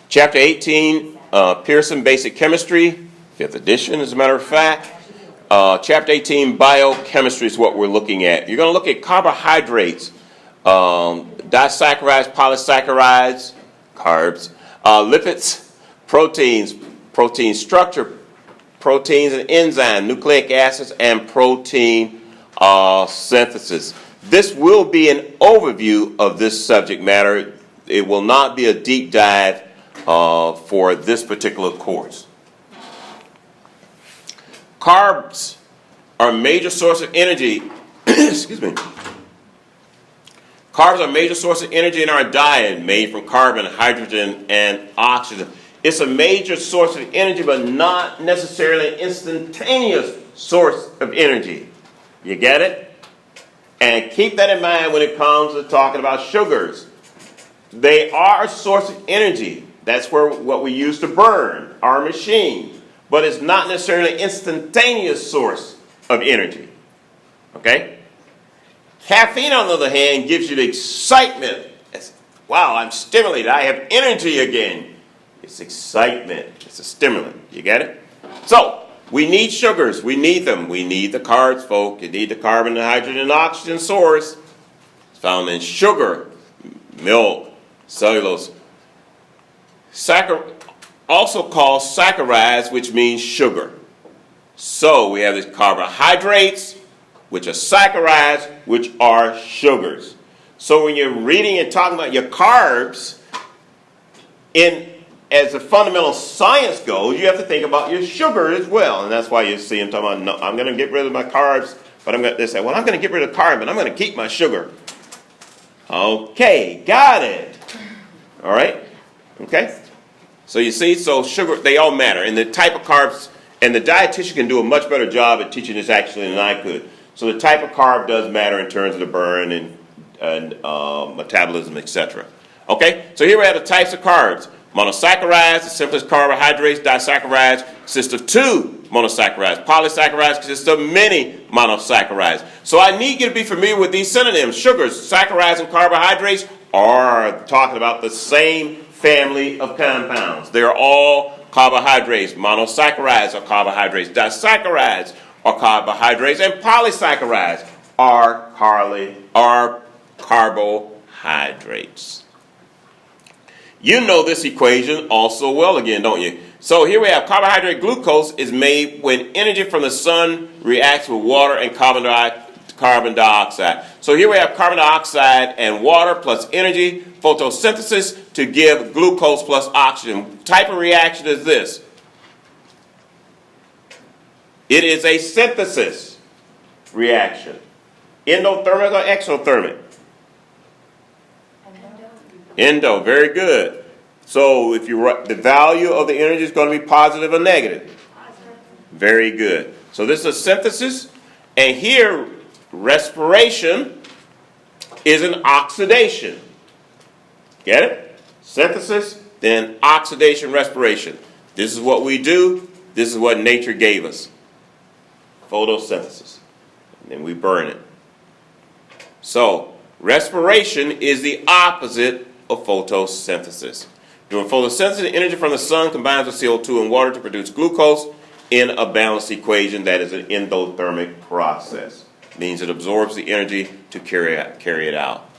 Chapter 18, Pearson Basic Chemistry, 5th edition as a matter of fact. Chapter 18, Biochemistry is what we're looking at. You're going to look at carbohydrates, disaccharides, polysaccharides, carbs, lipids, proteins, protein structure, proteins and enzymes, nucleic acids, and protein synthesis. This will be an overview of this subject matter. It will not be a deep dive for this particular course. Carbs are a major source of energy. Excuse me. Carbs are a major source of energy in our diet, made from carbon, hydrogen, and oxygen. It's a major source of energy, but not necessarily an instantaneous source of energy. You get it? And keep that in mind when it comes to talking about sugars. They are a source of energy. That's what we use to burn our machine. But it's not necessarily an instantaneous source of energy. Okay? Caffeine, on the other hand, gives you the excitement. Wow, I'm stimulated. I have energy again. It's excitement. It's a stimulant. You get it? So, we need sugars. We need them. We need the carbs, folks. You need the carbon, the hydrogen, and oxygen source. It's found in sugar, milk, cellulose. Also called saccharides, which means sugar. So we have these carbohydrates, which are saccharides, which are sugars. So when you're reading and talking about your carbs, as the fundamental science goes, you have to think about your sugar as well. And that's why you see them talking about, no, I'm going to get rid of my carbs, but they say, well, I'm going to get rid of carbs, but I'm going to keep my sugar. Okay, got it. All right? Okay? So you see, so sugar, they all matter. And the type of carbs, and the dietitian can do a much better job at teaching this actually than I could. So the type of carb does matter in terms of the burn and metabolism, etc. Okay? So here we have the types of carbs. Monosaccharides, the simplest carbohydrates. Disaccharides consist of 2 monosaccharides. Polysaccharides consist of many monosaccharides. So I need you to be familiar with these synonyms. Sugars, saccharides, and carbohydrates are talking about the same family of compounds. They're all carbohydrates. Monosaccharides are carbohydrates. Disaccharides are carbohydrates. And polysaccharides are carbohydrates. You know this equation also well again, don't you? So here we have carbohydrate glucose is made when energy from the sun reacts with water and carbon dioxide. So here we have carbon dioxide and water plus energy, photosynthesis to give glucose plus oxygen. What type of reaction is this? It is a synthesis reaction. Endothermic or exothermic? Endo, very good. So if you write, the value of the energy is going to be positive or negative? Positive. Very good. So this is a synthesis, and here respiration is an oxidation. Get it? Synthesis, then oxidation, respiration. This is what we do. This is what nature gave us. Photosynthesis. And then we burn it. So respiration is the opposite of photosynthesis. During photosynthesis, the energy from the sun combines with CO2 and water to produce glucose in a balanced equation that is an endothermic process. It means it absorbs the energy to carry it out.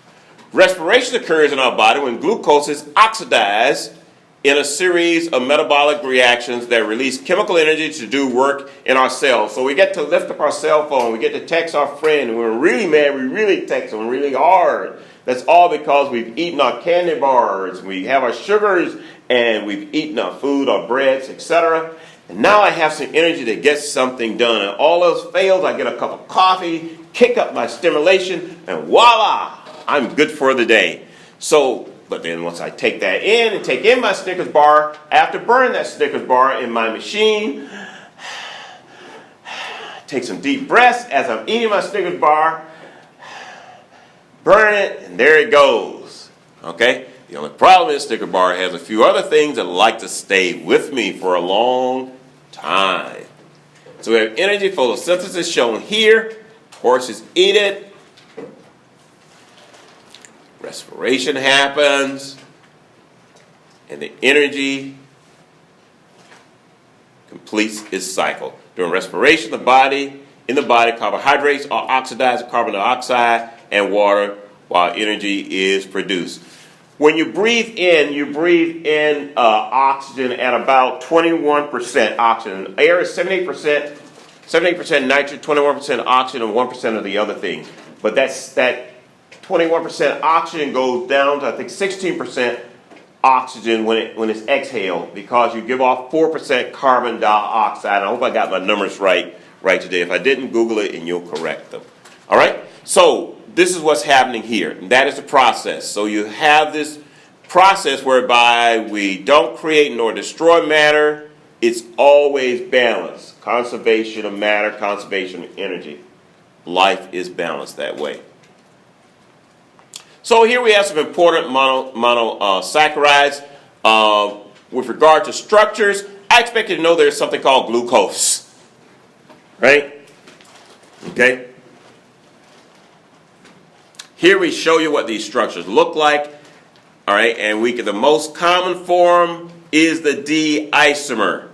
Respiration occurs in our body when glucose is oxidized in a series of metabolic reactions that release chemical energy to do work in our cells. So we get to lift up our cell phone, we get to text our friend, and when we're really mad, we really text them really hard. That's all because we've eaten our candy bars, we have our sugars, and we've eaten our food, our breads, etc. And now I have some energy to get something done. And all else fails, I get a cup of coffee, kick up my stimulation, and voila, I'm good for the day. But then once I take that in and take in my Snickers bar, I have to burn that Snickers bar in my machine. Take some deep breaths as I'm eating my Snickers bar. Burn it, and there it goes. Okay? The only problem is Snickers bar has a few other things that like to stay with me for a long time. So we have energy photosynthesis shown here. Horses eat it. Respiration happens. and the energy completes its cycle. During respiration, in the body, carbohydrates are oxidized to carbon dioxide and water while energy is produced. When you breathe in oxygen at about 21% oxygen. Air is 78% nitrogen, 21% oxygen, and 1% of the other thing. But that 21% oxygen goes down to, I think, 16% oxygen when it's exhaled, because you give off 4% carbon dioxide. I hope I got my numbers right today. If I didn't, Google it and you'll correct them. All right? So this is what's happening here. And that is the process. So you have this process whereby we don't create nor destroy matter. It's always balanced. Conservation of matter, conservation of energy. Life is balanced that way. So here we have some important monosaccharides. With regard to structures, I expect you to know there's something called glucose. Right? Okay? Here we show you what these structures look like. All right, and the most common form is the D isomer.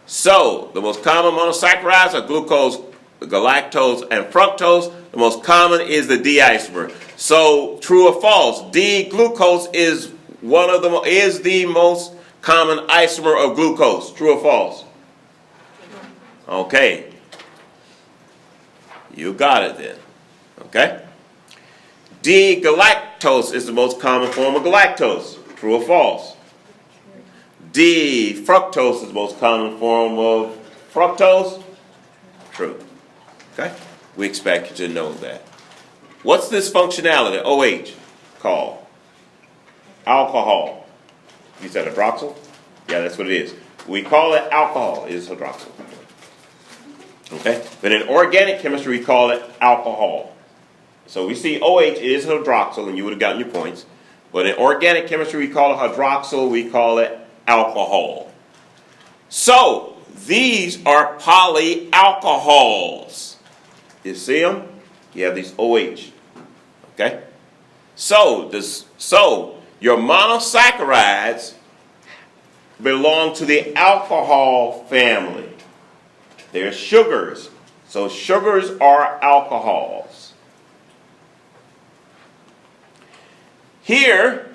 So the most common monosaccharides are glucose, galactose, and fructose. The most common is the D isomer. So true or false? D glucose is the most common isomer of glucose. True or false? Okay. You got it then. Okay? D-galactose is the most common form of galactose. True or false? D-fructose is the most common form of fructose. True. Okay? We expect you to know that. What's this functionality, OH, called? Alcohol. You said hydroxyl? Yeah, that's what it is. We call it alcohol. It is hydroxyl. Okay? But in organic chemistry, we call it alcohol. So we see OH is hydroxyl, and you would have gotten your points. But in organic chemistry, we call it hydroxyl. We call it alcohol. So these are polyalcohols. You see them? You have these OH. Okay? So your monosaccharides belong to the alcohol family. They're sugars. So sugars are alcohols. Here,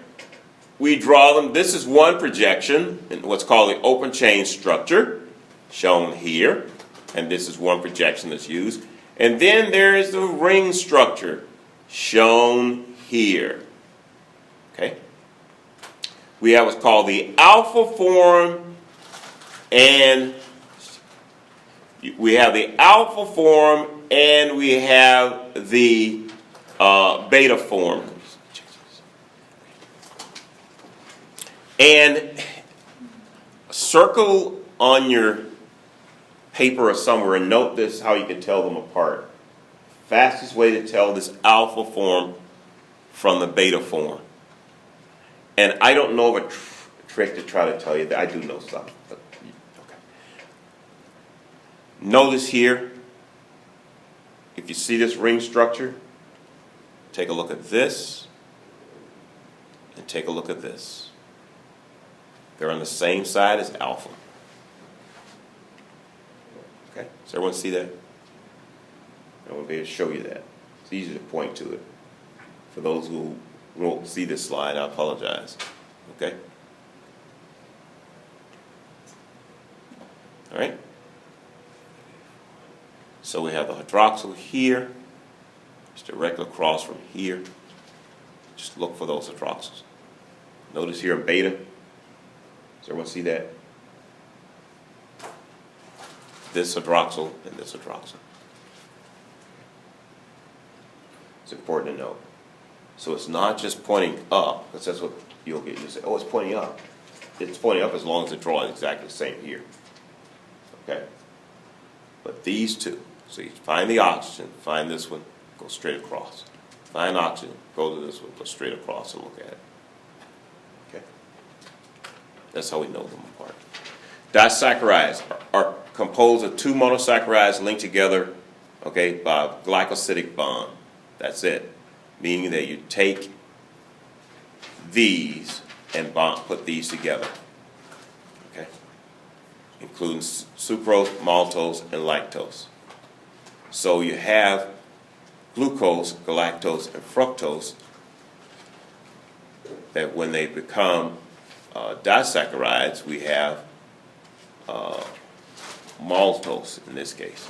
we draw them. This is one projection in what's called the open chain structure, shown here. And this is one projection that's used. And then there is the ring structure, shown here. Okay? We have what's called the alpha form, and we have the alpha form, and we have the beta form. And circle on your paper or somewhere and note this, how you can tell them apart. Fastest way to tell this alpha form from the beta form. And I don't know of a trick to try to tell you that. I do know something. But, okay. Notice here, if you see this ring structure, take a look at this, and take a look at this. They're on the same side as alpha. Okay? Does everyone see that? I want to be able to show you that. It's easy to point to it. For those who won't see this slide, I apologize. Okay? All right? So we have the hydroxyl here. It's directly across from here. Just look for those hydroxyls. Notice here in beta. Does everyone see that? This hydroxyl and this hydroxyl. It's important to note. So it's not just pointing up, because that's what you'll get. You say, oh, it's pointing up. It's pointing up as long as the drawing is exactly the same here. Okay? But these two, so you find the oxygen, find this one, go straight across. Find oxygen, go to this one, go straight across and look at it. Okay? That's how we know them apart. Disaccharides are composed of two monosaccharides linked together, okay, by a glycosidic bond. That's it. Meaning that you take these and put these together. Okay? Including sucrose, maltose, and lactose. So you have glucose, galactose, and fructose that when they become disaccharides, we have maltose in this case.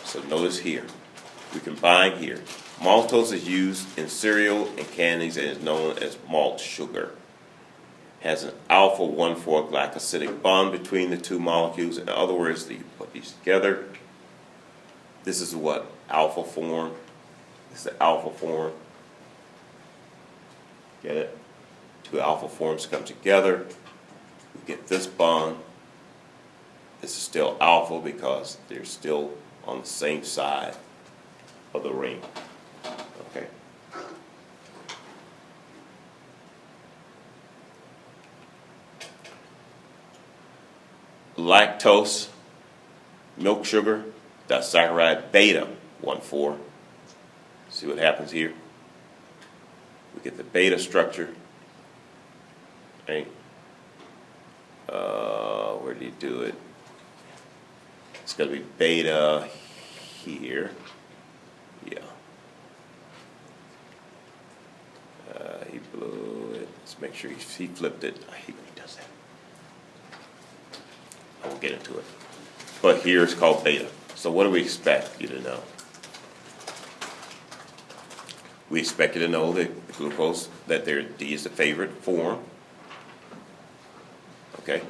So notice here, we combine here. Maltose is used in cereal and candies and is known as malt sugar. Has an alpha 1,4 glycosidic bond between the two molecules. In other words, you put these together. This is what? Alpha form. This is the alpha form. Get it? Two alpha forms come together. We get this bond. This is still alpha because they're still on the same side of the ring. Okay. Lactose, milk sugar, disaccharide beta 1,4. See what happens here? We get the beta structure. Right? Where do you do it? It's going to be beta here. Yeah. He blew it. Let's make sure he flipped it. I hate when he does that. I won't get into it. But here it's called beta. So what do we expect you to know? We expect you to know that the glucose, that D is the favorite form. Okay?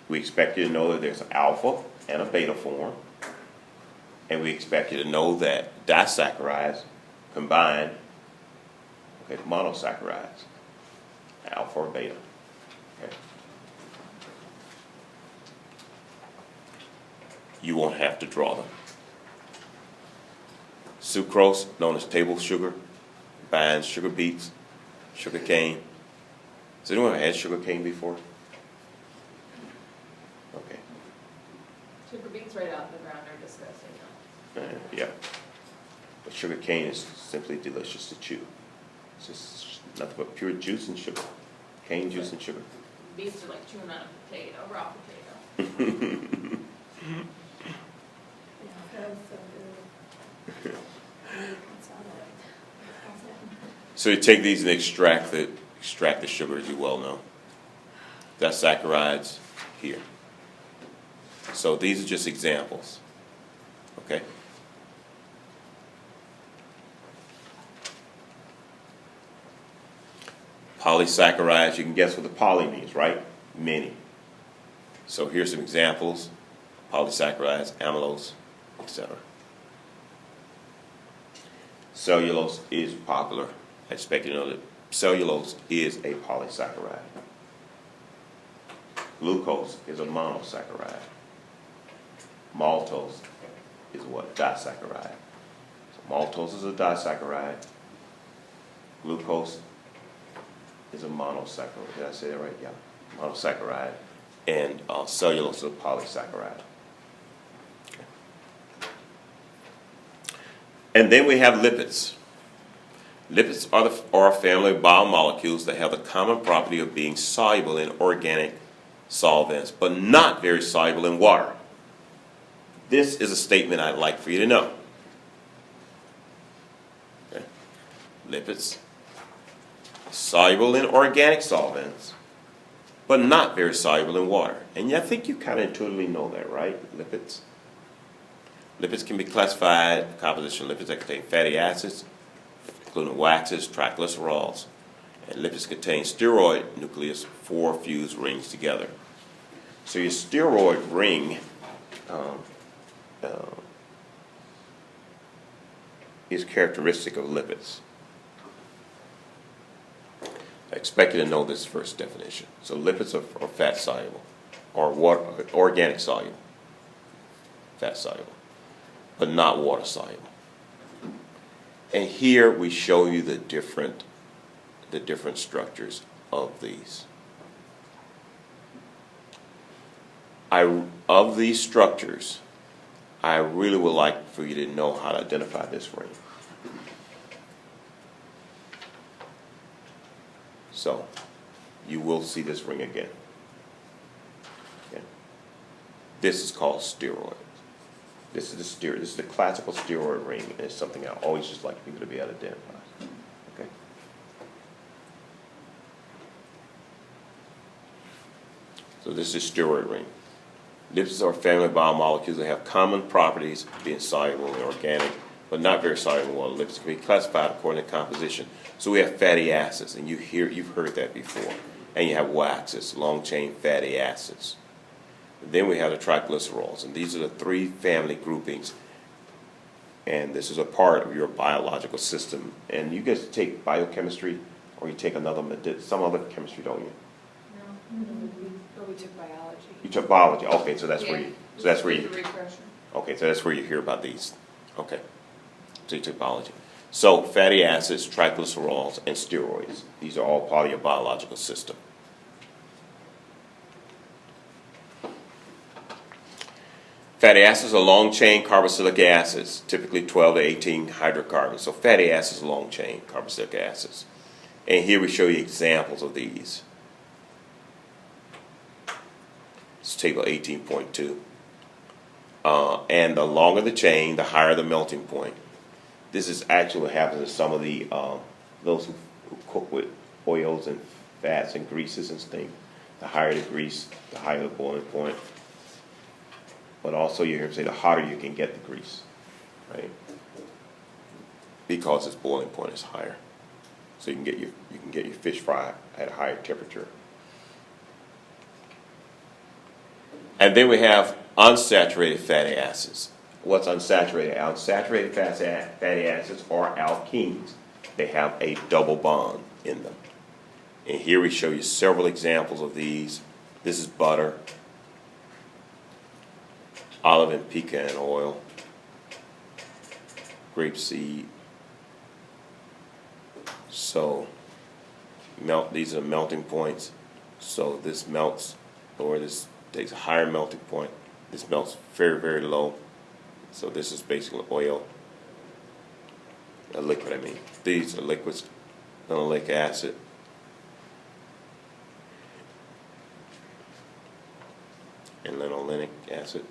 We expect you to know that there's an alpha and a beta form. And we expect you to know that disaccharides combine, okay, monosaccharides, alpha or beta. Okay? You won't have to draw them. Sucrose, known as table sugar, binds sugar beets, sugar cane. Has anyone ever had sugar cane before? Okay. Sugar beets right out of the ground are disgusting. Yeah. But sugar cane is simply delicious to chew. It's just nothing but pure juice and sugar. Cane juice and sugar. Beets are like chewing on a potato, raw potato. So you take these and extract the sugar, as you well know. That's saccharides here. So these are just examples. Okay? Polysaccharides, you can guess what the poly means, right? Many. So here's some examples. Polysaccharides, amylose, etc. Cellulose is popular. I expect you to know that cellulose is a polysaccharide. Glucose is a monosaccharide. Maltose is what? Disaccharide. So maltose is a disaccharide. Glucose is a monosaccharide. Did I say that right? Yeah. Monosaccharide. And cellulose is a polysaccharide. Okay. And then we have lipids. Lipids are a family of biomolecules that have the common property of being soluble in organic solvents, but not very soluble in water. This is a statement I'd like for you to know. Okay. Lipids, soluble in organic solvents, but not very soluble in water. And I think you kind of intuitively know that, right? Lipids. Lipids can be classified, composition of lipids that contain fatty acids, including waxes, triglycerols, and lipids contain steroid nucleus, 4 fused rings together. So your steroid ring is characteristic of lipids. I expect you to know this first definition. So lipids are fat soluble, or organic soluble, fat soluble, but not water soluble. And here we show you the different structures of these. Of these structures, I really would like for you to know how to identify this ring. So you will see this ring again. Okay. This is called steroid. This is the steroid. This is the classical steroid ring, and it's something I always just like people to be able to identify. Okay. So this is steroid ring. Lipids are a family of biomolecules that have common properties, being soluble in organic, but not very soluble in water. Lipids can be classified according to composition. So we have fatty acids, and you've heard that before. And you have waxes, long-chain fatty acids. Then we have the triglycerols, and these are the three family groupings. And this is a part of your biological system. And you guys take biochemistry, or you take some other chemistry, don't you? But we took biology. You took biology. Okay, so that's where you. So that's where you. Refresher. Okay, so that's where you hear about these. Okay, so you took biology. So fatty acids, triglycerols, and steroids. These are all part of your biological system. Fatty acids are long-chain carboxylic acids, typically 12 to 18 hydrocarbons. So fatty acids are long-chain carboxylic acids. And here we show you examples of these. It's table 18.2. And the longer the chain, the higher the melting point. This is actually what happens to some of the those who cook with oils and fats and greases and things. The higher the grease, the higher the boiling point. But also you hear him say the hotter you can get the grease, right? Because its boiling point is higher. So you can get your fish fry at a higher temperature. And then we have unsaturated fatty acids. What's unsaturated? Unsaturated fatty acids are alkenes. They have a double bond in them. And here we show you several examples of these. This is butter, olive and pecan oil, grapeseed. So these are melting points. So this melts, or this takes a higher melting point. This melts very, very low. So this is basically oil, a liquid I mean. These are liquids, linoleic acid. And linoleic acid.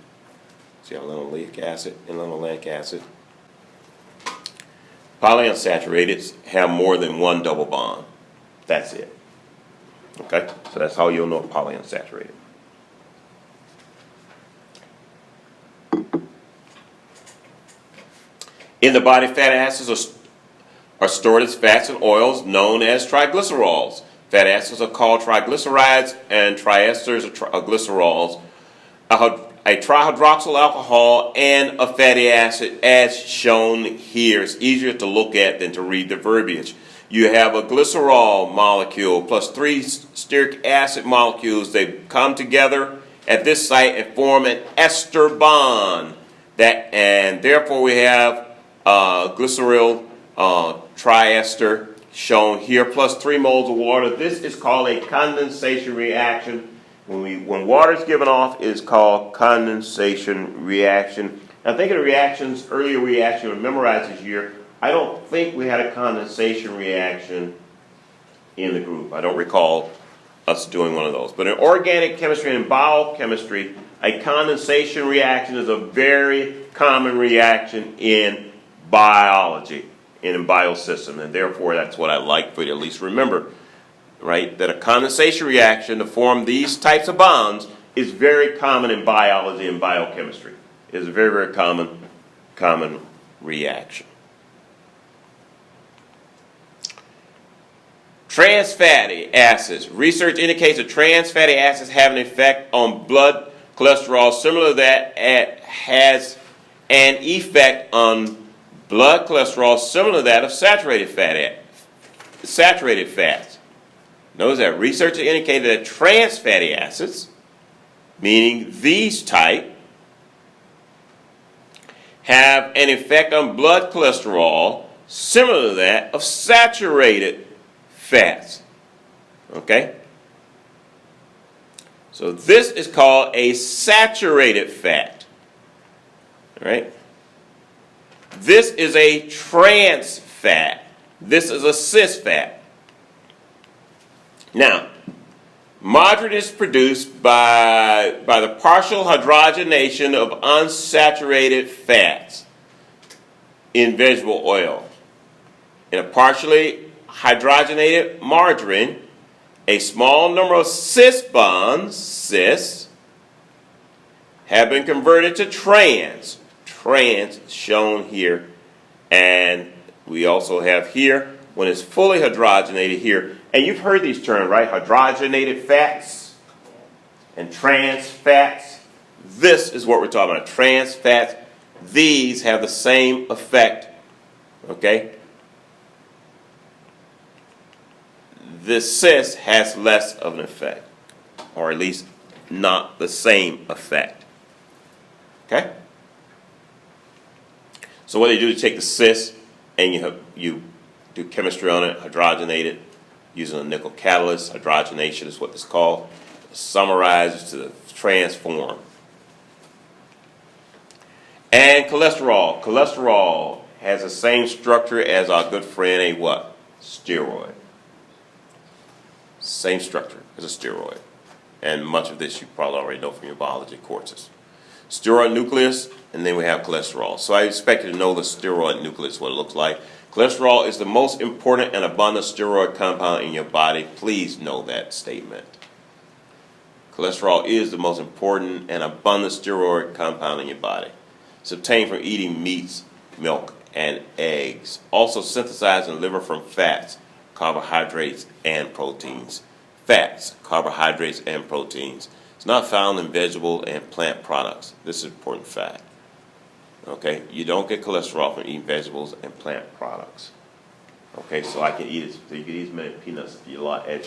See how linoleic acid and linoleic acid. Polyunsaturated have more than one double bond. That's it. Okay? So that's how you'll know polyunsaturated. In the body, fatty acids are stored as fats and oils known as triglycerols. Fatty acids are called triglycerides, and triesters are glycerols. A trihydroxyl alcohol and a fatty acid, as shown here. It's easier to look at than to read the verbiage. You have a glycerol molecule plus 3 stearic acid molecules. They come together at this site and form an ester bond. And therefore we have glyceryl triester shown here plus 3 moles of water. This is called a condensation reaction. When water is given off, it is called condensation reaction. Now think of the reactions, earlier reaction we memorized this year. I don't think we had a condensation reaction in the group. I don't recall us doing one of those. But in organic chemistry and biochemistry, a condensation reaction is a very common reaction in biology and in biosystems, and therefore that's what I like for you to at least remember, right? That a condensation reaction to form these types of bonds is very common in biology and biochemistry. It is a very, very common reaction. Trans fatty acids. Research indicates that trans fatty acids have an effect on blood cholesterol similar to that has an effect on blood cholesterol similar to that of saturated fats. Notice that research indicated that trans fatty acids, meaning these type, have an effect on blood cholesterol similar to that of saturated fats. Okay? So this is called a saturated fat. All right? This is a trans fat. This is a cis fat. Now, margarine is produced by the partial hydrogenation of unsaturated fats in vegetable oil. In a partially hydrogenated margarine, a small number of cis bonds, cis, have been converted to trans shown here, and we also have here when it's fully hydrogenated here. And you've heard these terms, right? Hydrogenated fats and trans fats. This is what we're talking about, trans fats. These have the same effect, okay? This cis has less of an effect, or at least not the same effect, okay? So what they do is take the cis and you do chemistry on it, hydrogenate it, using a nickel catalyst. Hydrogenation is what it's called. It summarizes to transform. And cholesterol. Cholesterol has the same structure as our good friend a what? Steroid. Same structure as a steroid. And much of this you probably already know from your biology courses. Steroid nucleus, and then we have cholesterol. So I expect you to know the steroid nucleus, what it looks like. Cholesterol is the most important and abundant steroid compound in your body. Please know that statement. Cholesterol is the most important and abundant steroid compound in your body. It's obtained from eating meats, milk, and eggs. Also synthesized in the liver from fats, carbohydrates, and proteins. Fats, carbohydrates, and proteins. It's not found in vegetable and plant products. This is an important fact. Okay, you don't get cholesterol from eating vegetables and plant products. Okay, so I can eat it. So you can eat as many peanuts if you like, as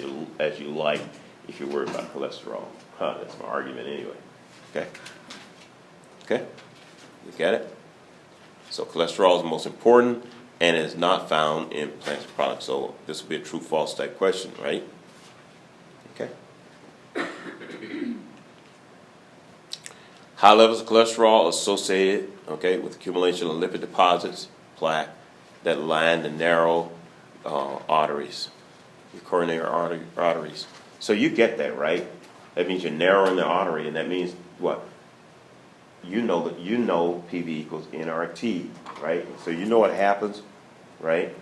you like, if you're worried about cholesterol. That's my argument anyway. Okay. Okay. You get it? So cholesterol is the most important, and it is not found in plant products. So this will be a true/false type question, right? Okay. High levels of cholesterol associated, okay, with accumulation of lipid deposits, plaque, that line the narrow arteries, your coronary arteries. So you get that, right? That means you're narrowing the artery, and that means what? You know that PV equals nRT, right? So you know what happens, right?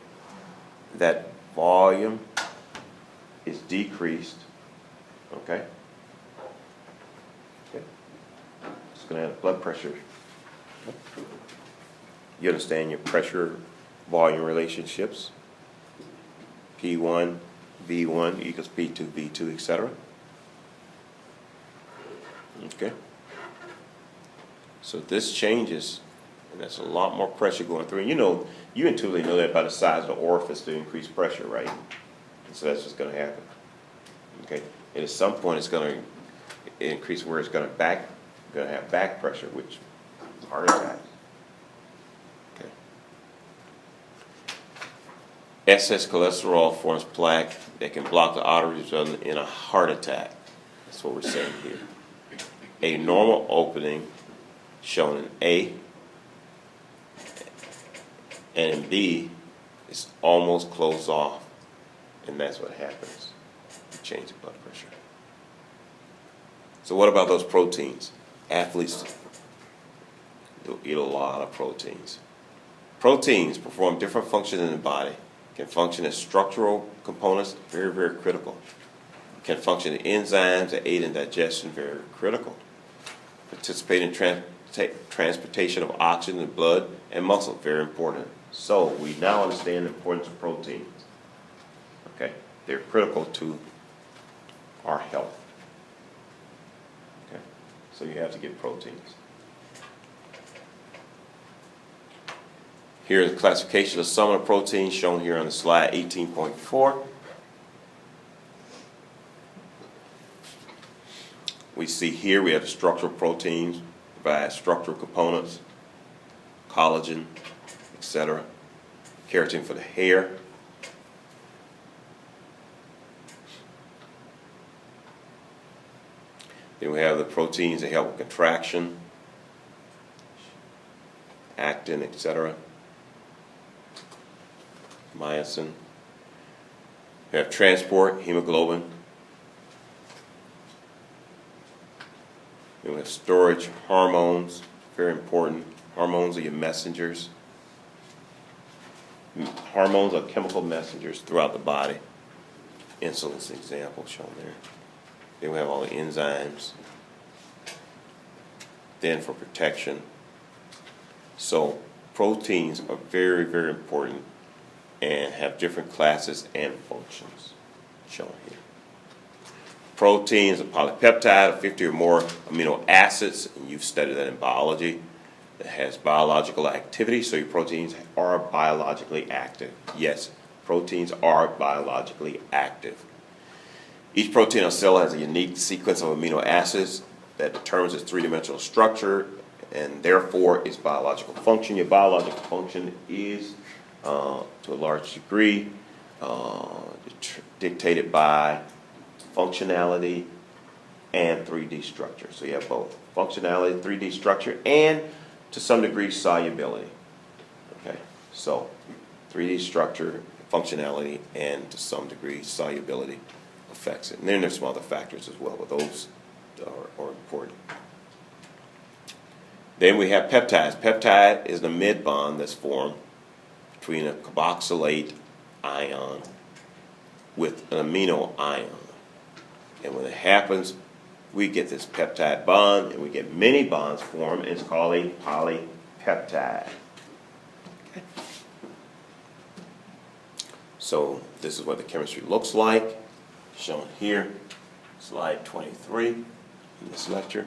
That volume is decreased, okay? Going to have blood pressure. You understand your pressure volume relationships. P1, V1 equals P2, V2, etc. Okay. So this changes, and that's a lot more pressure going through. And you intuitively know that by the size of the orifice to increase pressure, right? And so that's what's going to happen. Okay. And at some point, it's going to increase where it's going to have back pressure, which is heart attack. Okay. Excess cholesterol forms plaque that can block the arteries, resulting in a heart attack. That's what we're saying here. A normal opening shown in A and in B is almost closed off, and that's what happens. You change the blood pressure. So what about those proteins? Athletes eat a lot of proteins. Proteins perform different functions in the body. Can function as structural components, very, very critical. Can function as enzymes that aid in digestion, very critical. Participate in transportation of oxygen in blood and muscle, very important. So we now understand the importance of proteins. Okay, they're critical to our health. So you have to get proteins. Here's a classification of some of the proteins shown here on the slide 18.4. We see here we have the structural proteins, provide structural components, collagen, etc. Keratin for the hair. Then we have the proteins that help with contraction, actin, etc. Myosin. We have transport, hemoglobin, Then we have storage, hormones, very important. Hormones are your messengers. Hormones are chemical messengers throughout the body. Insulin's an example shown there. Then we have all the enzymes. Then for protection. So proteins are very, very important and have different classes and functions shown here. Proteins, a polypeptide, 50 or more amino acids, and you've studied that in biology, that has biological activity, so your proteins are biologically active. Yes, proteins are biologically active. Each protein or cell has a unique sequence of amino acids that determines its three-dimensional structure and therefore its biological function. Your biological function is, to a large degree, dictated by functionality and 3D structure. So you have both functionality, 3D structure, and to some degree solubility. Okay, so 3D structure, functionality, and to some degree solubility affects it. And then there's some other factors as well, but those are important. Then we have peptides. Peptide is the mid bond that's formed between a carboxylate ion with an amino ion. And when it happens, we get this peptide bond, and we get many bonds formed, and it's called a polypeptide. Okay. So this is what the chemistry looks like, shown here, slide 23 in this lecture.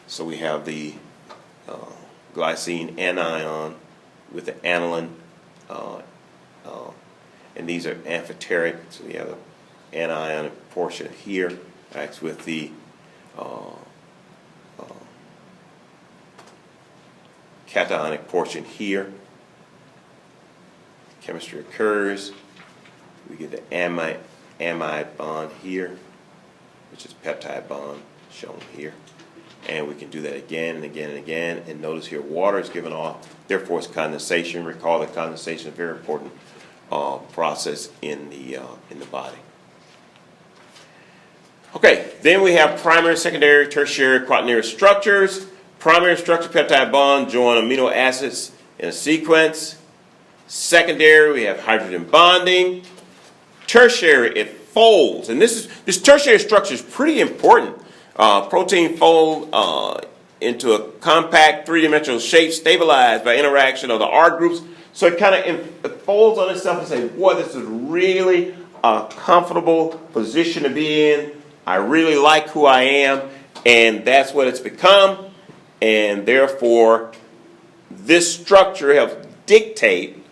So we have the glycine anion with the aniline, and these are amphoteric, so we have the anion portion here acts with the cationic portion here. Chemistry occurs. We get the amide bond here, which is peptide bond shown here. And we can do that again and again and again. And notice here water is given off. Therefore, it's condensation. Recall that condensation is a very important process in the body. Okay, then we have primary, secondary, tertiary, quaternary structures. Primary structure, peptide bond, join amino acids in a sequence. Secondary, we have hydrogen bonding. Tertiary, it folds. And this tertiary structure is pretty important. Protein fold into a compact three-dimensional shape stabilized by interaction of the R groups. So it kind of folds on itself and says, boy, this is really a comfortable position to be in. I really like who I am, and that's what it's become. And therefore, this structure helps dictate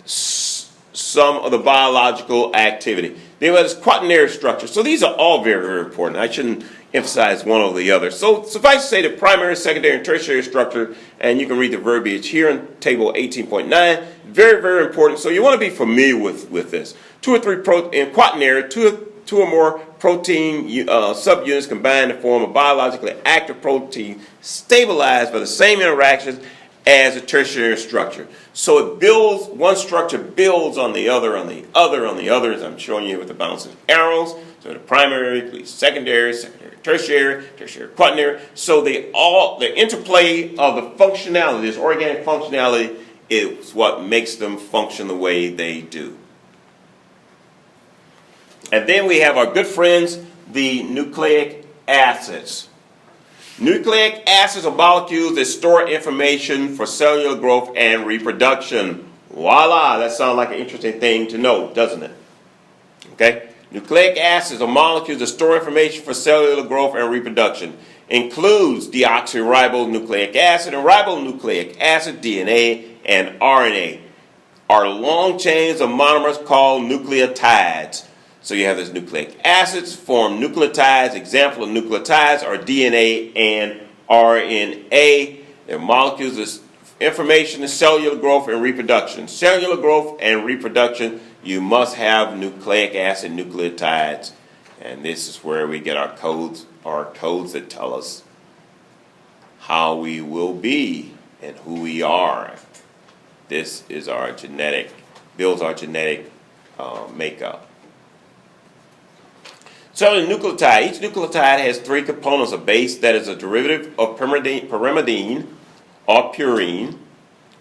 some of the biological activity. Then there's quaternary structure. So these are all very, very important. I shouldn't emphasize one over the other. So suffice to say the primary, secondary, and tertiary structure, and you can read the verbiage here in table 18.9. Very, very important. So you want to be familiar with this. Two or three in quaternary, two or more protein subunits combine to form a biologically active protein stabilized by the same interactions as a tertiary structure. So it builds, one structure builds on the other, on the other, on the other, as I'm showing you with the bouncing arrows. So the primary, secondary, tertiary, quaternary. So the interplay of the functionality, this organic functionality, is what makes them function the way they do. And then we have our good friends, the nucleic acids. Nucleic acids are molecules that store information for cellular growth and reproduction. Voila, that sounds like an interesting thing to know, doesn't it? Okay? Nucleic acids are molecules that store information for cellular growth and reproduction. Includes deoxyribonucleic acid and ribonucleic acid, DNA, and RNA. Are long chains of monomers called nucleotides. So you have these nucleic acids form nucleotides. Example of nucleotides are DNA and RNA. They're molecules of information in cellular growth and reproduction. Cellular growth and reproduction, you must have nucleic acid nucleotides. And this is where we get our codes that tell us how we will be and who we are. This is our builds our genetic makeup. So the nucleotide, each nucleotide has three components: a base that is a derivative of pyrimidine or purine,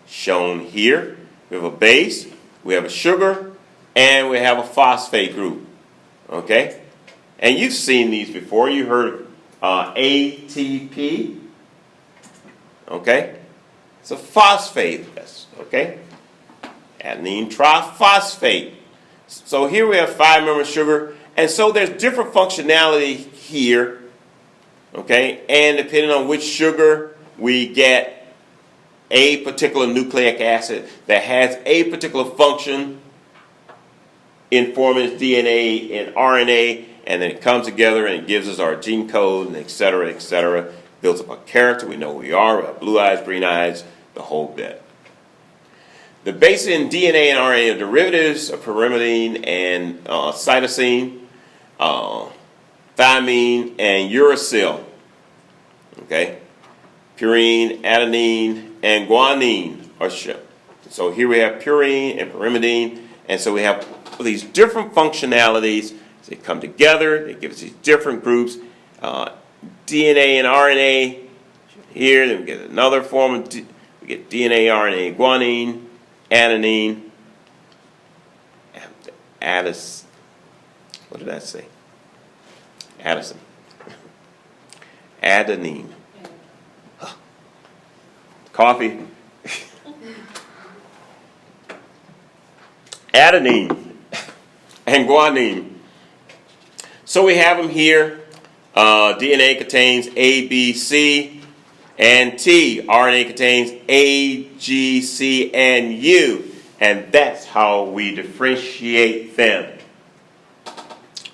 shown here. We have a base, we have a sugar, and we have a phosphate group. Okay? And you've seen these before. You heard ATP. Okay? It's a phosphate. Yes. Okay? Adenine triphosphate. So here we have 5-member sugar. And so there's different functionality here. Okay? And depending on which sugar, we get a particular nucleic acid that has a particular function in forming its DNA and RNA, and then it comes together and it gives us our gene code, and et cetera, builds up a character. We know who we are. We have blue eyes, green eyes, the whole bit. The base in DNA and RNA are derivatives of pyrimidine and cytosine, thymine, and uracil. Okay? Purine, adenine, and guanine are shown. So here we have purine and pyrimidine, and so we have these different functionalities. They come together, they give us these different groups. DNA and RNA here, then we get another form of, we get DNA, RNA, guanine, adenine, Addis. What did I say? Addison. Adenine. Coffee. Adenine and guanine. So we have them here. DNA contains A, B, C, and T. RNA contains A, G, C, and U. And that's how we differentiate them.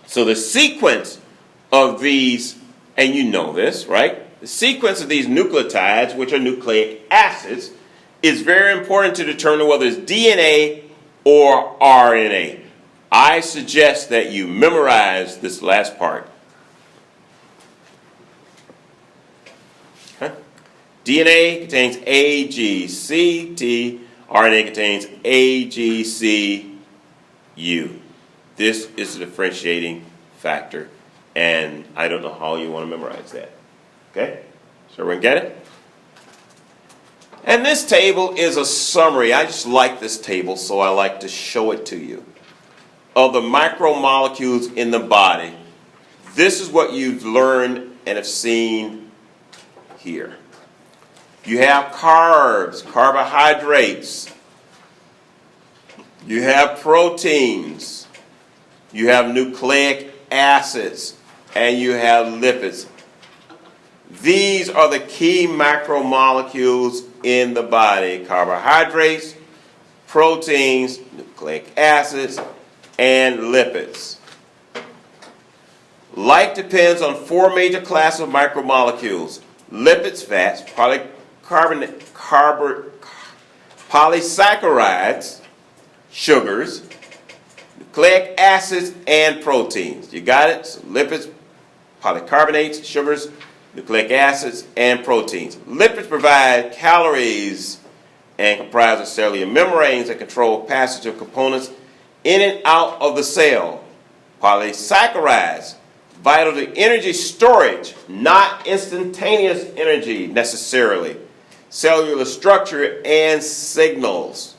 So the sequence of these, and you know this, right? The sequence of these nucleotides, which are nucleic acids, is very important to determine whether it's DNA or RNA. I suggest that you memorize this last part. DNA contains A, G, C, T. RNA contains A, G, C, U. This is the differentiating factor, and I don't know how you want to memorize that. Okay? So everyone get it? And this table is a summary. I just like this table, so I like to show it to you. Of the macromolecules in the body. This is what you've learned and have seen here. You have carbs, carbohydrates. You have proteins. You have nucleic acids. And you have lipids. These are the key macromolecules in the body: carbohydrates, proteins, nucleic acids, and lipids. Life depends on 4 major classes of macromolecules: lipids, fats, polysaccharides, sugars, nucleic acids, and proteins. You got it? So lipids, polycarbonates, sugars, nucleic acids, and proteins. Lipids provide calories and comprise of cellular membranes that control passage of components in and out of the cell. Polysaccharides, vital to energy storage, not instantaneous energy necessarily. Cellular structure and signals.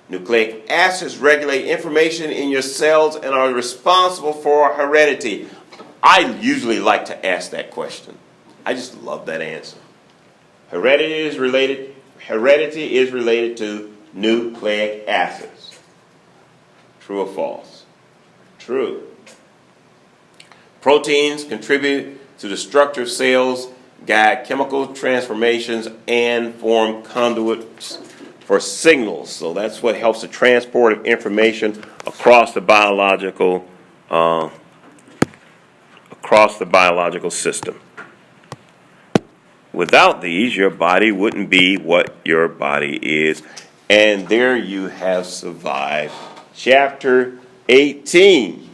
Nucleic acids regulate information in your cells and are responsible for heredity. I usually like to ask that question. I just love that answer. Heredity is related to nucleic acids. True or false? True. Proteins contribute to the structure of cells, guide chemical transformations, and form conduits for signals. So that's what helps the transport of information across the biological system. Without these, your body wouldn't be what your body is. And there you have survived Chapter 18.